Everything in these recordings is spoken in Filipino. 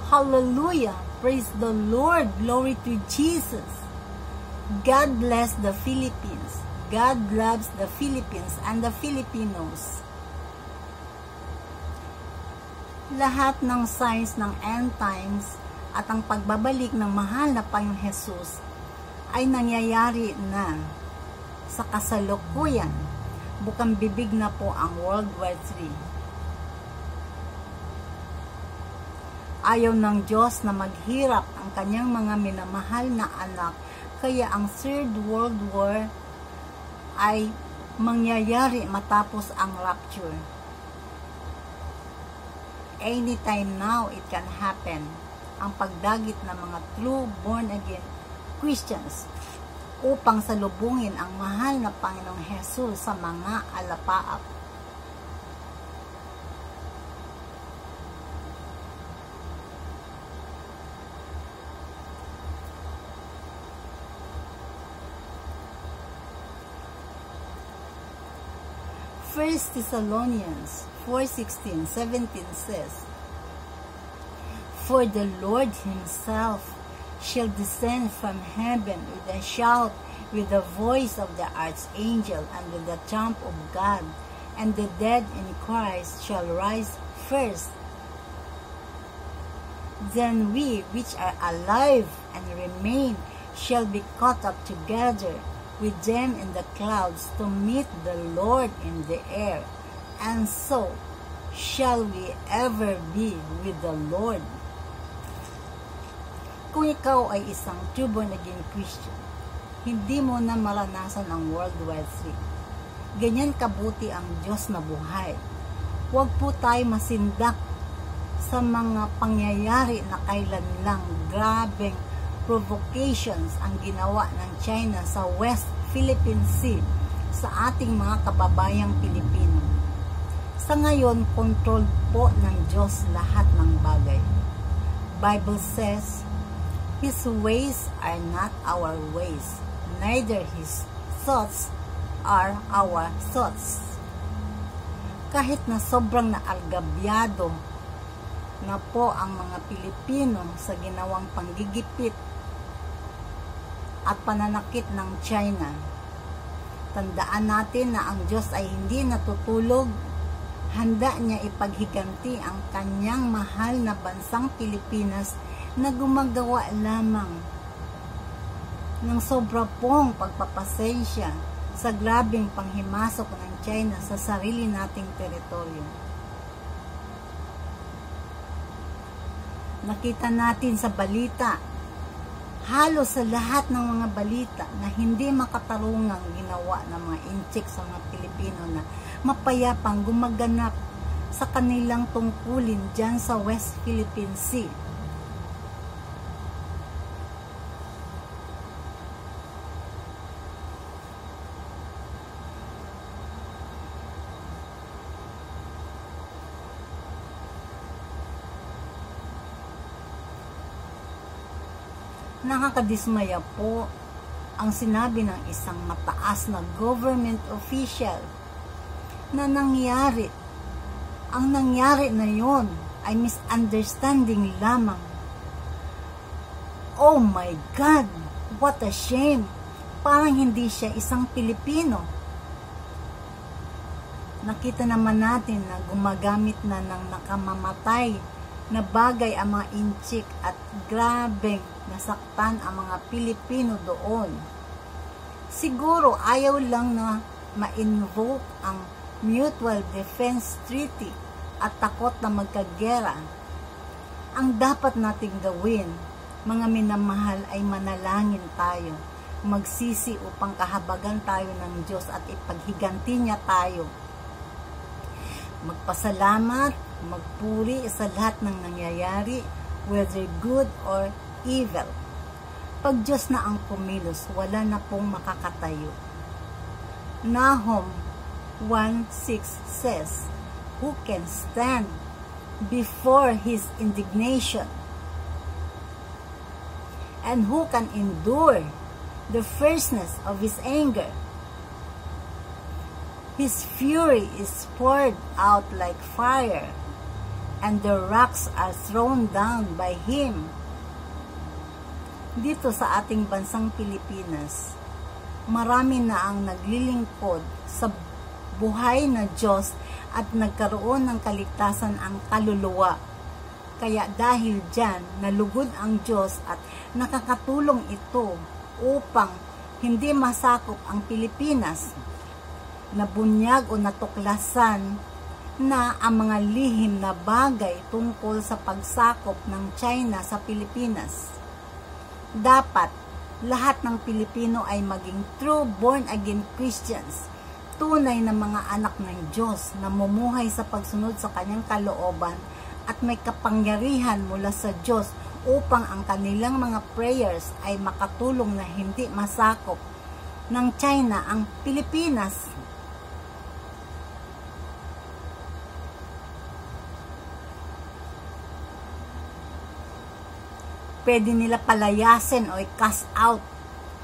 Hallelujah! Praise the Lord! Glory to Jesus! God bless the Philippines. God loves the Philippines and the Filipinos. Lahat ng signs ng end times at ang pagbabalik ng mahal na Panginoong Jesus ay nangyayari na sa kasalukuyan. Bukang bibig na po ang World War III. Ayaw ng Diyos na maghirap ang kanyang mga minamahal na anak, kaya ang Third World War ay mangyayari matapos ang rapture. Anytime now, it can happen. Ang pagdagit ng mga true born-again Christians upang salubungin ang mahal na Panginoong Jesus sa mga alapaap. First Thessalonians 4:16-17 says, "For the Lord himself shall descend from heaven with a shout, with the voice of the archangel, and with the trump of God, and the dead in Christ shall rise first. Then we which are alive and remain shall be caught up together with them in the clouds to meet the Lord in the air, and so shall we ever be with the Lord." Kung ikaw ay isang true born again Christian, hindi mo na maranasan ang World War III. Ganyan kabuti ang Diyos na buhay. Huwag po tayo masindak sa mga pangyayari na kailan lang. Grabeng provocations ang ginawa ng China sa West Philippine Sea sa ating mga kababayang Pilipino. Sa ngayon, control po ng Diyos lahat ng bagay. Bible says, His ways are not our ways, neither His thoughts are our thoughts. Kahit na sobrang naalgabyado na po ang mga Pilipino sa ginawang panggigipit at pananakit ng China, tandaan natin na ang Diyos ay hindi natutulog. Handa niya ipaghiganti ang kanyang mahal na bansang Pilipinas na gumagawa lamang ng sobra pong pagpapasensya sa grabing panghimasok ng China sa sarili nating teritoryo. Nakita natin sa balita, halos sa lahat ng mga balita, na hindi makatarungang ginawa ng mga inchik sa mga Pilipino na mapayapang gumaganap sa kanilang tungkulin dyan sa West Philippine Sea. Nakakadismaya po ang sinabi ng isang mataas na government official na ang nangyari na yon ay misunderstanding lamang. Oh my God! What a shame! Parang hindi siya isang Pilipino. Nakita naman natin na gumagamit na ng nakamamatay na bagay ang mga inchik at grabeng nasaktan ang mga Pilipino doon. Siguro ayaw lang na ma-invoke ang Mutual Defense Treaty at takot na magkagera. Ang dapat nating gawin, mga minamahal, ay manalangin tayo, magsisi upang kahabagan tayo ng Diyos at ipaghiganti niya tayo. Magpasalamat, magpuri sa lahat ng nangyayari, whether good or evil. Pag Diyos na ang kumilos, wala na pong makakatayo. Nahum 1:6 says, "Who can stand before His indignation? And who can endure the fierceness of His anger? His fury is poured out like fire. and the rocks are thrown down by him. Dito sa ating bansang Pilipinas, marami na ang naglilingkod sa buhay na Diyos at nagkaroon ng kaligtasan ang kaluluwa. Kaya dahil dyan, nalugod ang Diyos at nakakatulong ito upang hindi masakop ang Pilipinas. Nabunyag o natuklasan na ang mga lihim na bagay tungkol sa pagsakop ng China sa Pilipinas. Dapat lahat ng Pilipino ay maging true born-again Christians, tunay na mga anak ng Diyos na mumuhay sa pagsunod sa kanyang kalooban at may kapangyarihan mula sa Diyos upang ang kanilang mga prayers ay makatulong na hindi masakop ng China ang Pilipinas. Pwede nila palayasin o i-cast out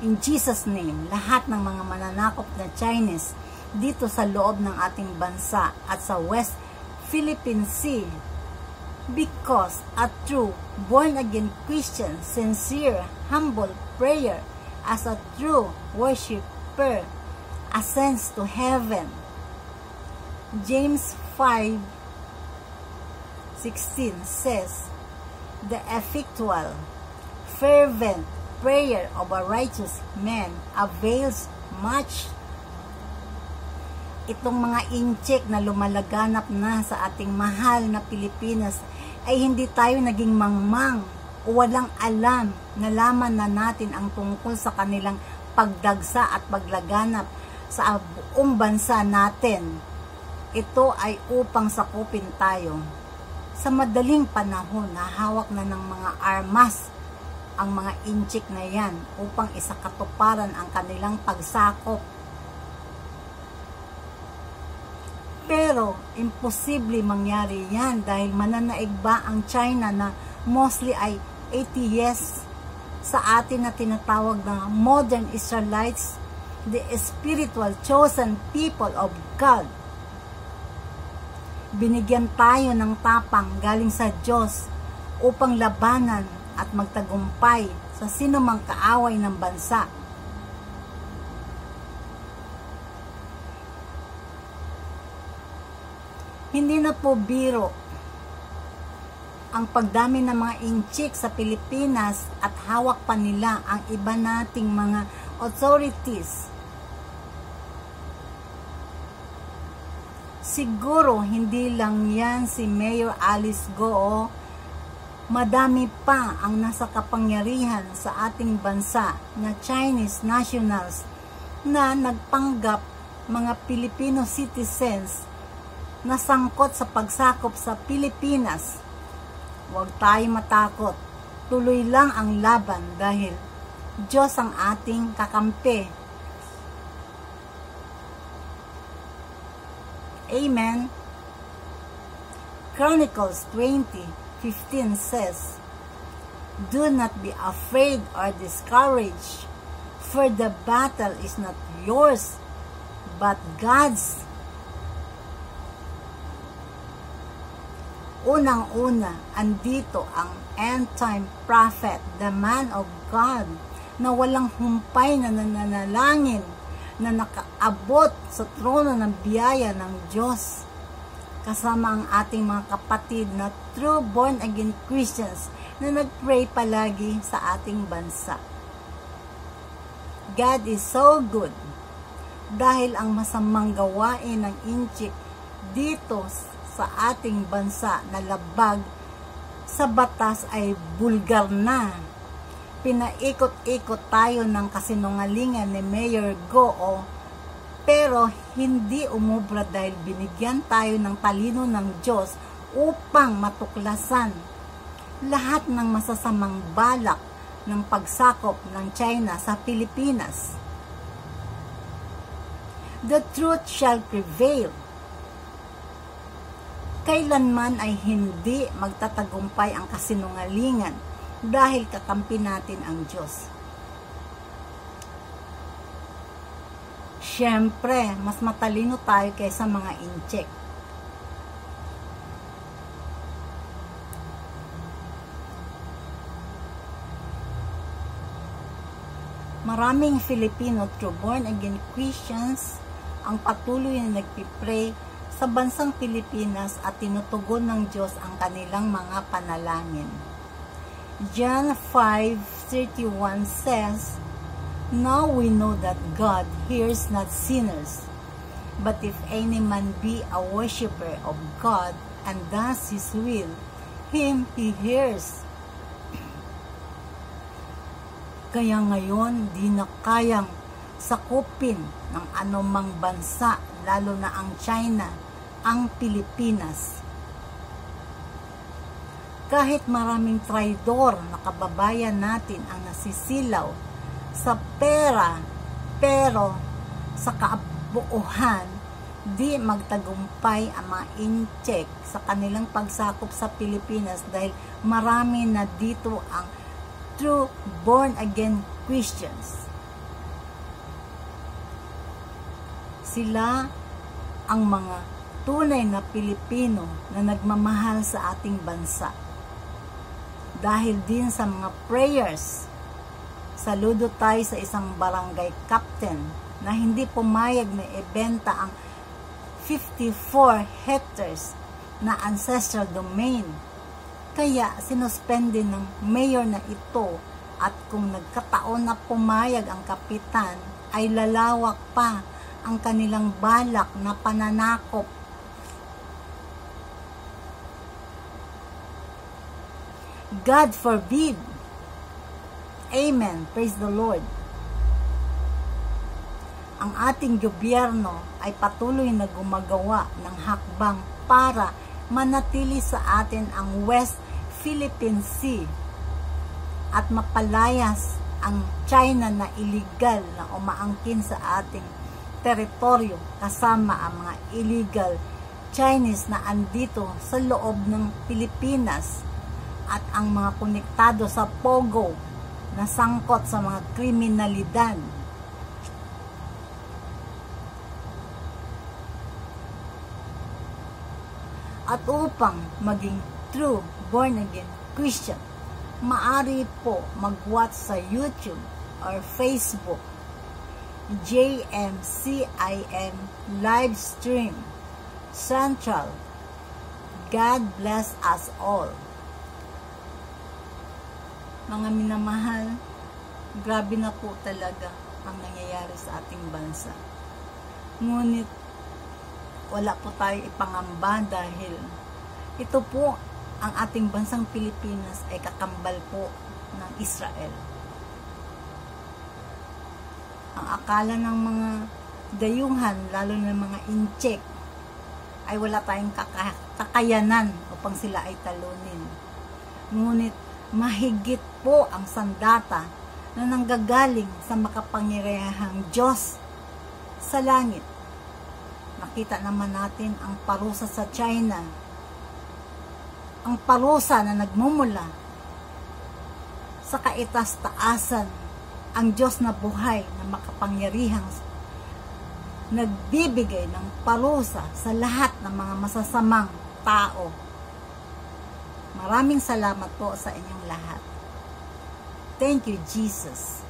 in Jesus' name lahat ng mga mananakop na Chinese dito sa loob ng ating bansa at sa West Philippine Sea, because a true born-again Christian, sincere, humble prayer as a true worshiper ascends to heaven. James 5:16 says, "The effectual, fervent prayer of a righteous man avails much." Itong mga incheck na lumalaganap na sa ating mahal na Pilipinas ay hindi tayo naging mangmang o walang alam. Nalaman na natin ang tungkol sa kanilang pagdagsa at paglaganap sa buong bansa natin. Ito ay upang sakupin tayo. Sa madaling panahon, nahawak na ng mga armas ang mga incheck na yan upang isakatuparan ang kanilang pagsakop. Pero, imposible mangyari yan dahil mananaig ba ang China na mostly ay atheists sa atin na tinatawag na modern Israelites, the spiritual chosen people of God. Binigyan tayo ng tapang galing sa Diyos upang labanan at magtagumpay sa sinumang kaaway ng bansa. Hindi na po biro ang pagdami ng mga inchik sa Pilipinas at hawak pa nila ang iba nating mga authorities. Siguro hindi lang yan si Mayor Alice Go, madami pa ang nasa kapangyarihan sa ating bansa na Chinese nationals na nagpanggap mga Filipino citizens na sangkot sa pagsakop sa Pilipinas. Huwag tayo matakot. Tuloy lang ang laban dahil Diyos ang ating kakampi. Amen. Chronicles 20:15 says, "Do not be afraid or discouraged, for the battle is not yours, but God's." Unang-una, andito ang end-time prophet, the man of God, na walang humpay na nananalangin, na nakaabot sa trono ng biyaya ng Diyos. Kasama ang ating mga kapatid na true born-again Christians na nag-pray palagi sa ating bansa. God is so good dahil ang masamang gawain ng inchik dito sa ating bansa na labag sa batas ay bulgar na. Pinaikot-ikot tayo ng kasinungalingan ni Mayor Go, pero hindi umubra dahil binigyan tayo ng talino ng Diyos upang matuklasan lahat ng masasamang balak ng pagsakop ng China sa Pilipinas. The truth shall prevail. Kailanman ay hindi magtatagumpay ang kasinungalingan dahil kakampi natin ang Diyos. Siyempre, mas matalino tayo kaysa mga incheck. Maraming Filipino true born again Christians ang patuloy na nagpipray sa bansang Pilipinas at tinutugon ng Diyos ang kanilang mga panalangin. John 5:31 says, "Now we know that God hears not sinners, but if any man be a worshipper of God and does His will, him He hears." Kaya ngayon, di na kayang sakupin ng anumang bansa, lalo na ang China, ang Pilipinas. Kahit maraming traidor na kababayan natin ang nasisilaw sa pera, pero sa kabuuhan, di magtagumpay ang mga incheck sa kanilang pagsakop sa Pilipinas dahil marami na dito ang true born again Christians. Sila ang mga tunay na Pilipino na nagmamahal sa ating bansa. Dahil din sa mga prayers, saludo tayo sa isang barangay captain na hindi pumayag na ibenta ang 54 hectares na ancestral domain. Kaya sinuspende ng mayor na ito, at kung nagkataon na pumayag ang kapitan, ay lalawak pa ang kanilang balak na pananakop. God forbid. Amen. Praise the Lord. Ang ating gobyerno ay patuloy na gumagawa ng hakbang para manatili sa atin ang West Philippine Sea at mapalayas ang China na illegal na umaangkin sa ating teritoryo, kasama ang mga illegal Chinese na andito sa loob ng Pilipinas at ang mga konektado sa Pogo na sangkot sa mga kriminalidad. At upang maging true born again Christian, maari po mag-watch sa YouTube or Facebook JMCIM live stream Central. God bless us all. Mga minamahal, grabe na po talaga ang nangyayari sa ating bansa. Ngunit wala po tayo ipangamba dahil ito po, ang ating bansang Pilipinas ay kakambal po ng Israel. Ang akala ng mga dayuhan, lalo na mga incheck, ay wala tayong kakayanan upang sila ay talunin. Ngunit mahigit po ang sandata na nanggagaling sa makapangyarihang Diyos sa langit. Nakita naman natin ang parusa sa China, ang parusa na nagmumula sa kaitas-taasan, ang Diyos na buhay na makapangyarihang nagbibigay ng parusa sa lahat ng mga masasamang tao. Maraming salamat po sa inyong lahat. Thank you, Jesus.